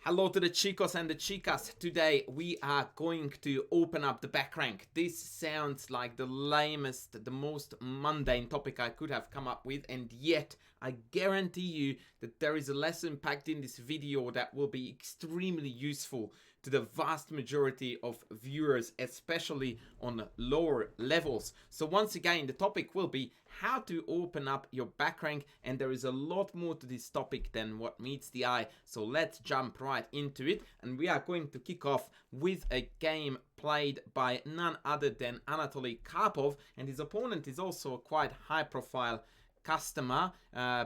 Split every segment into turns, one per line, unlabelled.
Hello to the chicos and the chicas. Today we are going to open up the back rank. This sounds like the lamest, the most mundane topic I could have come up with, and yet I guarantee you that there is a lesson packed in this video that will be extremely useful to the vast majority of viewers, especially on lower levels. So once again, the topic will be how to open up your back rank, and there is a lot more to this topic than what meets the eye. So let's jump right into it, and we are going to kick off with a game played by none other than Anatoly Karpov, and his opponent is also a quite high profile customer,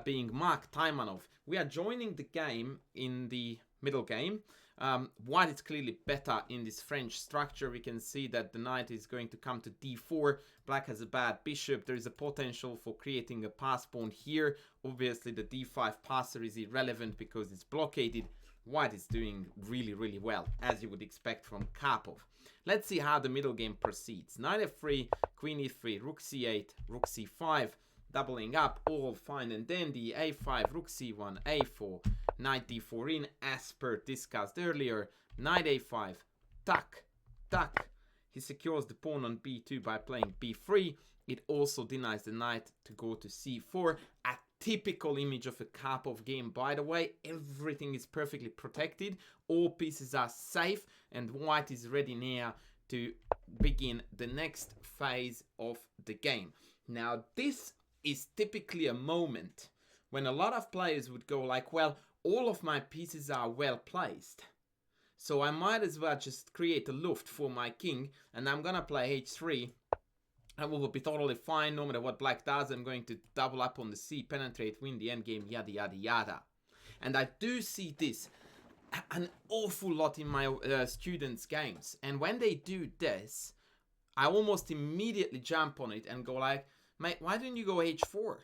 being Mark Taimanov. We are joining the game in the middle game. White is clearly better in this French structure. We can see that the knight is going to come to d4. Black has a bad bishop. There is a potential for creating a pass pawn here. Obviously the d5 passer is irrelevant because it's blockaded. White is doing really well, as you would expect from Karpov. Let's see how the middle game proceeds. Knight f3, queen e3, rook c8, rook c5. Doubling up, all fine and dandy. a5, rook c1, a4, knight d4 in, as per discussed earlier. Knight a5, tuck, tuck. He secures the pawn on b2 by playing b3. It also denies the knight to go to c4. A typical image of a Karpov game, by the way. Everything is perfectly protected. All pieces are safe, and white is ready now to begin the next phase of the game. Now, this is typically a moment when a lot of players would go like, well, all of my pieces are well placed, so I might as well just create a luft for my king, and I'm gonna play h3, and we will be totally fine no matter what black does. I'm going to double up on the c, penetrate, win the endgame, yada yada yada. And I do see this an awful lot in my students' games, and when they do this, I almost immediately jump on it and go like, mate, why don't you go h4?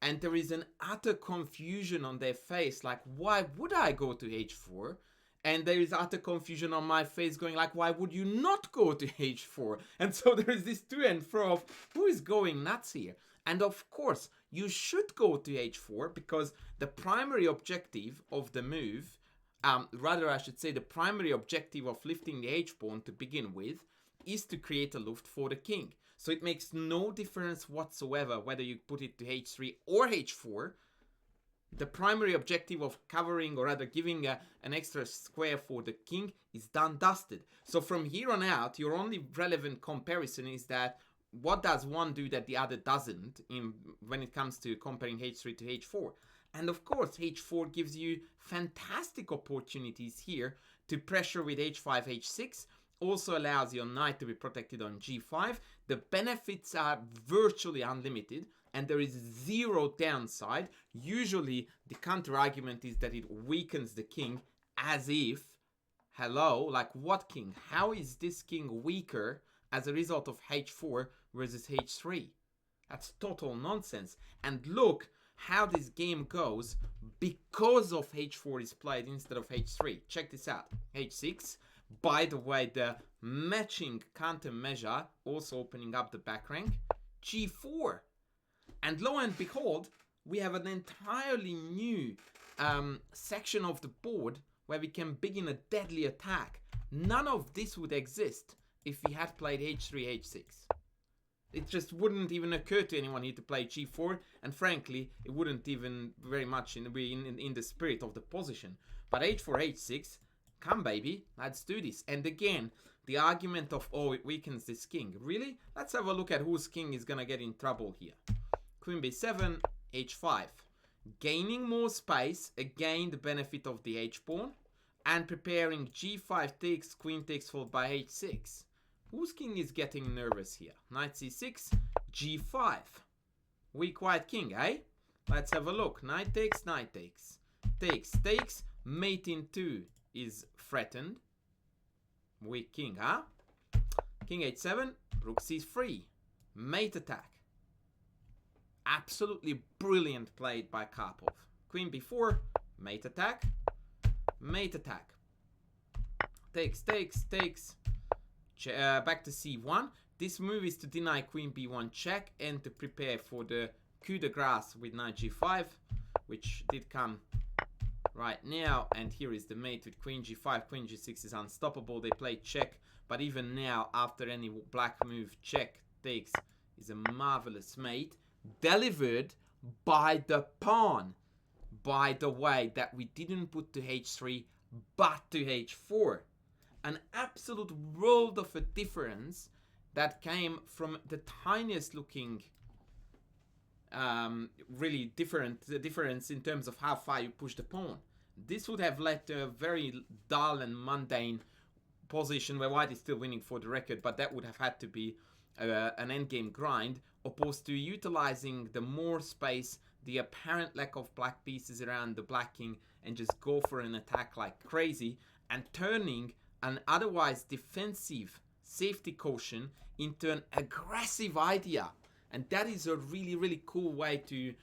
And there is an utter confusion on their face, like, why would I go to h4? And there is utter confusion on my face going like, why would you not go to h4? And so there is this to and fro of who is going nuts here. And of course, you should go to h4 because the primary objective of the move, rather I should say the primary objective of lifting the h-pawn to begin with, is to create a luft for the king. So it makes no difference whatsoever whether you put it to h3 or h4. The primary objective of covering, or rather giving an extra square for the king, is done dusted. So from here on out, your only relevant comparison is that what does one do that the other doesn't when it comes to comparing h3 to h4. And of course, h4 gives you fantastic opportunities here to pressure with h5, h6. Also allows your knight to be protected on g5. The benefits are virtually unlimited, and there is zero downside. Usually the counter argument is that it weakens the king, as if, hello, like what king? How is this king weaker as a result of h4 versus h3? That's total nonsense. And look how this game goes because of h4 is played instead of h3. Check this out. h6. By the way, the matching countermeasure also opening up the back rank. g4. And lo and behold, we have an entirely new section of the board where we can begin a deadly attack. None of this would exist if we had played h3, h6. It just wouldn't even occur to anyone here to play g4, and frankly, it wouldn't even very much be in the spirit of the position. But h4, h6, come baby, let's do this. And again, the argument of, oh, it weakens this king. Really? Let's have a look at whose king is gonna get in trouble here. Queen b7, h5. Gaining more space, again the benefit of the h-pawn, and preparing g5 takes, queen takes followed by h6. Whose king is getting nervous here? Knight c6, g5. Weak white king, eh? Let's have a look. Knight takes, takes, takes, mate in 2 is threatened. Weak king, huh? King h7, rook c3. Mate attack. Absolutely brilliant played by Karpov. Queen b4, mate attack. Mate attack. Takes, takes, takes. Back to c1. This move is to deny queen b1 check and to prepare for the coup de grace with knight g5, which did come right now. And here is the mate with queen g5. Queen g6 is unstoppable. They play check. But even now, after any black move, check takes is a marvelous mate. Delivered by the pawn. By the way, that we didn't put to h3, but to h4. An absolute world of a difference that came from the tiniest looking really the difference in terms of how far you push the pawn. This would have led to a very dull and mundane position where white is still winning for the record, but that would have had to be an endgame grind, opposed to utilizing the more space, the apparent lack of black pieces around the black king, and just go for an attack like crazy, and turning an otherwise defensive safety caution into an aggressive idea. And that is a really, really cool way to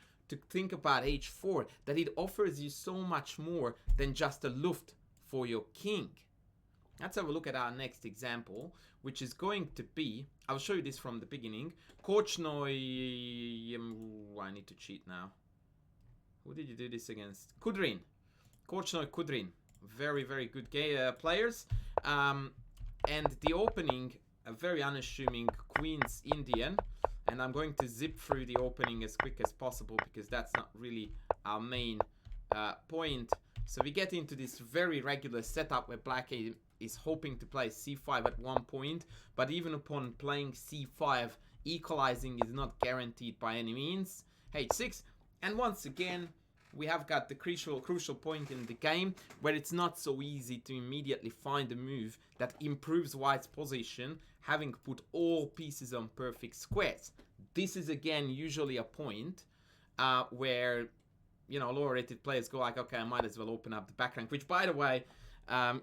think about h4, that it offers you so much more than just a luft for your king. Let's have a look at our next example, which is going to be, I'll show you this from the beginning. Korchnoi, I need to cheat now. Who did you do this against? Kudrin. Korchnoi Kudrin. Very, very good players. And the opening, a very unassuming Queen's Indian. And I'm going to zip through the opening as quick as possible because that's not really our main point. So we get into this very regular setup where black is hoping to play c5 at one point, but even upon playing c5, equalizing is not guaranteed by any means. h6, and once again, we have got the crucial point in the game where it's not so easy to immediately find a move that improves white's position, having put all pieces on perfect squares. This is again usually a point where, you know, lower rated players go like, okay, I might as well open up the back rank, which by the way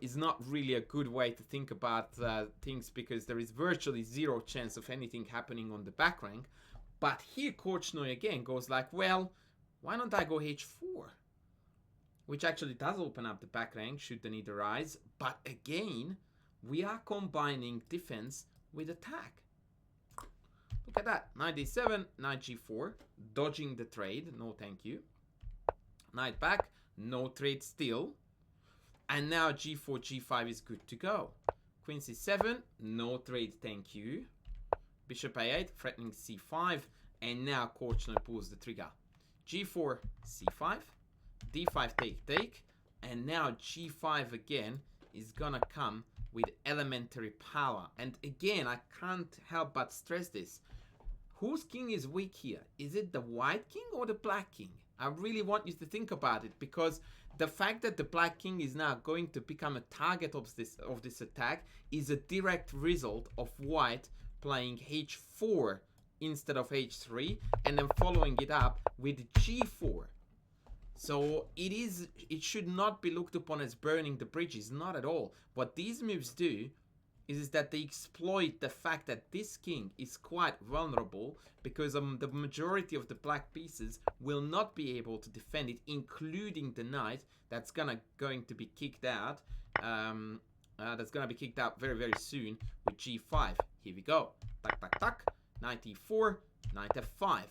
is not really a good way to think about things, because there is virtually zero chance of anything happening on the back rank. But here Korchnoi again goes like, well, why don't I go h4? Which actually does open up the back rank should the need arise. But again, we are combining defense with attack. Look at that. Knight d7, knight g4, dodging the trade. No thank you. Knight back, no trade still. And now g4, g5 is good to go. Queen c7, no trade thank you. Bishop a8, threatening c5. And now Korchnoi pulls the trigger. g4, c5, d5 take, and now g5 again is gonna come with elementary power. And again, I can't help but stress this. Whose king is weak here? Is it the white king or the black king? I really want you to think about it, because the fact that the black king is now going to become a target of this attack is a direct result of white playing h4 instead of h3, and then following it up with g4. So it should not be looked upon as burning the bridges, not at all. What these moves do is that they exploit the fact that this king is quite vulnerable, because the majority of the black pieces will not be able to defend it, including the knight that's going to be kicked out. That's gonna be kicked out very, very soon with g5. Here we go. Tuck, tuck, tuck. Knight e4, knight f5,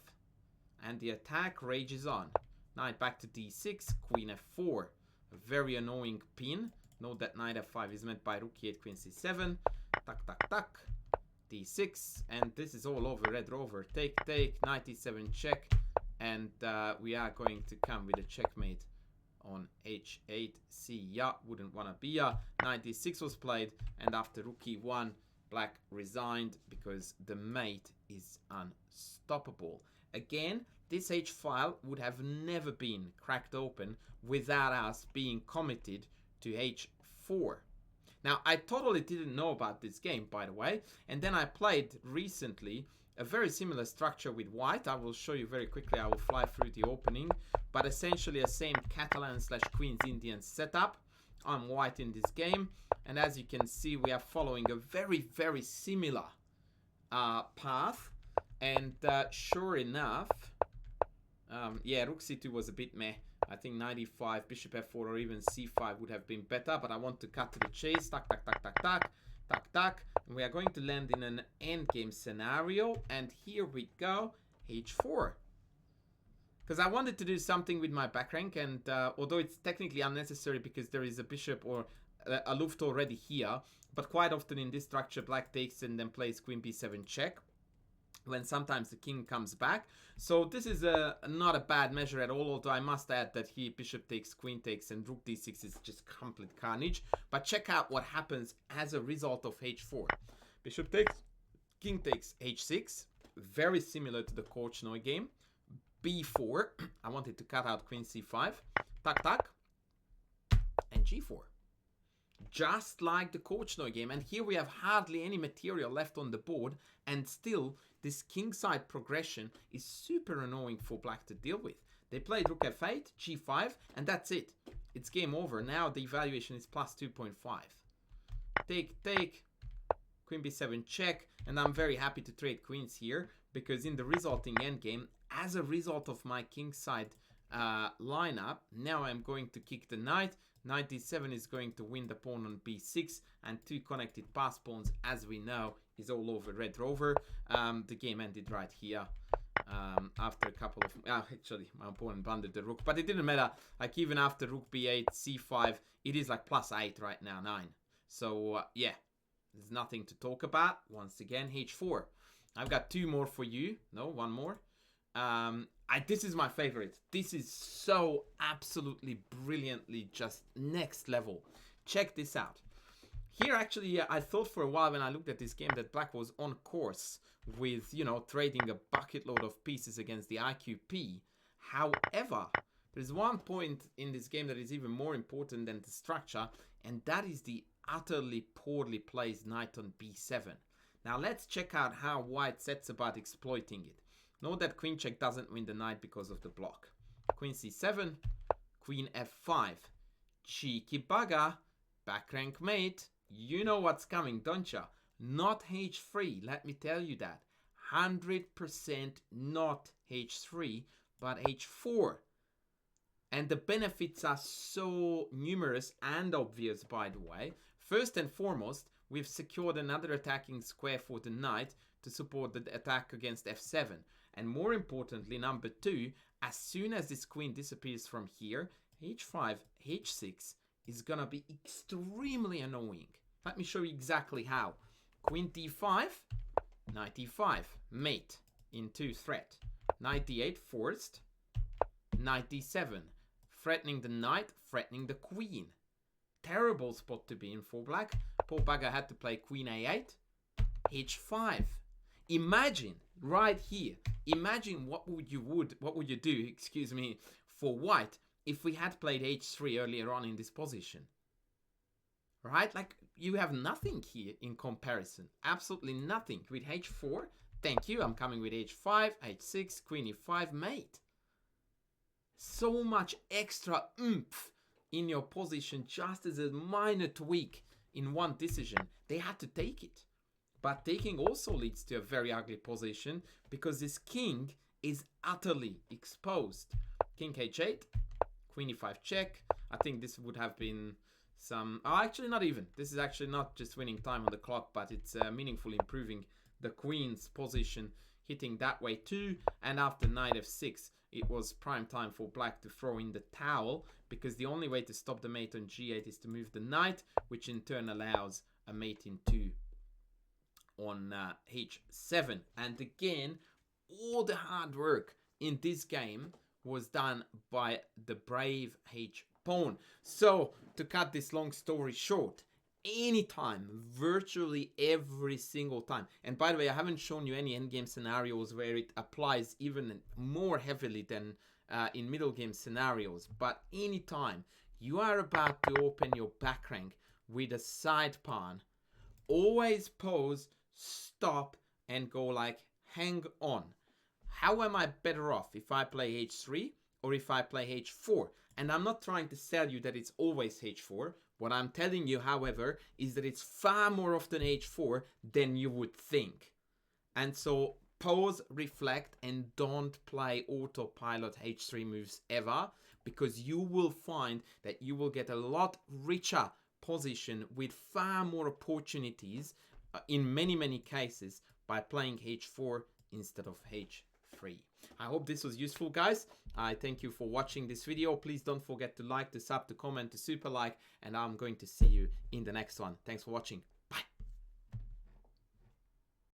and the attack rages on. Knight back to d6, queen f4, a very annoying pin. Note that knight f5 is met by rook e8, queen c7, tuck, tuck, tuck, d6, and this is all over, red rover, take, knight e7 check, and we are going to come with a checkmate on h8, see ya, wouldn't wanna be ya. Knight d6 was played, and after rook e1, black resigned because the mate is unstoppable. Again, this H file would have never been cracked open without us being committed to H4. Now, I totally didn't know about this game, by the way, and then I played recently a very similar structure with white. I will show you very quickly. I will fly through the opening, but essentially a same Catalan/Queen's Indian setup. I'm white in this game, and as you can see, we are following a very, very similar path. And sure enough, yeah, rook c2 was a bit meh. I think knight e5, bishop f4, or even c5 would have been better, but I want to cut to the chase. Tuck, tuck, tuck, tuck, tuck, tuck, tuck. And we are going to land in an endgame scenario, and here we go, h4. because I wanted to do something with my back rank, and although it's technically unnecessary because there is a bishop or a luft already here, but quite often in this structure black takes and then plays queen b7 check when sometimes the king comes back. So this is not a bad measure at all, although I must add that here bishop takes, queen takes, and rook d6 is just complete carnage. But check out what happens as a result of h4. Bishop takes, king takes, h6, very similar to the Korchnoi game. b4, I wanted to cut out queen c5, tuck tuck, and g4. Just like the Korchnoi game, and here we have hardly any material left on the board, and still this kingside progression is super annoying for black to deal with. They played rook f8, g5, and that's it. It's game over. Now the evaluation is plus 2.5. Take, queen b7 check, and I'm very happy to trade queens here, because in the resulting endgame, as a result of my kingside lineup, now I'm going to kick the knight. Knight d7 is going to win the pawn on b6, and two connected pass pawns, as we know, is all over red rover. The game ended right here after a couple of... actually, my opponent blundered the rook, but it didn't matter. Like, even after rook b8, c5, it is like plus 8 right now, 9. So, yeah, there's nothing to talk about. Once again, h4. I've got two more for you. No, one more. This is my favorite. This is so absolutely brilliantly just next level. Check this out. Here, actually, I thought for a while when I looked at this game that black was on course with, you know, trading a bucket load of pieces against the IQP. However, there's one point in this game that is even more important than the structure, and that is the utterly poorly placed knight on b7. Now, let's check out how white sets about exploiting it. Note that queen check doesn't win the knight because of the block. Queen c7, queen f5. Cheeky bugger, back rank mate. You know what's coming, don't ya? Not h3, let me tell you that. 100% not h3, but h4. And the benefits are so numerous and obvious, by the way. First and foremost, we've secured another attacking square for the knight to support the attack against f7. And more importantly, number 2, as soon as this queen disappears from here, h5, h6 is gonna be extremely annoying. Let me show you exactly how. Queen d5, knight e5, mate, into threat. Knight d8 forced, knight d7, threatening the knight, threatening the queen. Terrible spot to be in for black. Poor bugger had to play queen a8, h5. Imagine right here. Imagine what would you do, excuse me, for white if we had played h3 earlier on in this position. Right? Like, you have nothing here in comparison. Absolutely nothing. With h4, thank you. I'm coming with h5, h6, queen e5, mate. So much extra oomph in your position just as a minor tweak in one decision. They had to take it. But taking also leads to a very ugly position because this king is utterly exposed. King h8, queen e5 check. I think this would have been some... Oh, actually not even. This is actually not just winning time on the clock, but it's meaningfully improving the queen's position, hitting that way too. And after knight f6, it was prime time for black to throw in the towel, because the only way to stop the mate on g8 is to move the knight, which in turn allows a mate in 2 on h7. And again, all the hard work in this game was done by the brave h pawn. So to cut this long story short, anytime, virtually every single time, and by the way, I haven't shown you any endgame scenarios where it applies even more heavily than in middle game scenarios, but anytime you are about to open your back rank with a side pawn, always pause, stop, and go like, hang on. How am I better off if I play h3 or if I play h4? And I'm not trying to tell you that it's always h4. What I'm telling you, however, is that it's far more often h4 than you would think. And so pause, reflect, and don't play autopilot h3 moves ever, because you will find that you will get a lot richer position with far more opportunities in many cases by playing h4 instead of h3. free. I hope this was useful, guys. I thank you for watching this video. Please don't forget to like, to sub, to comment, to super like, and I'm going to see you in the next one. Thanks for watching.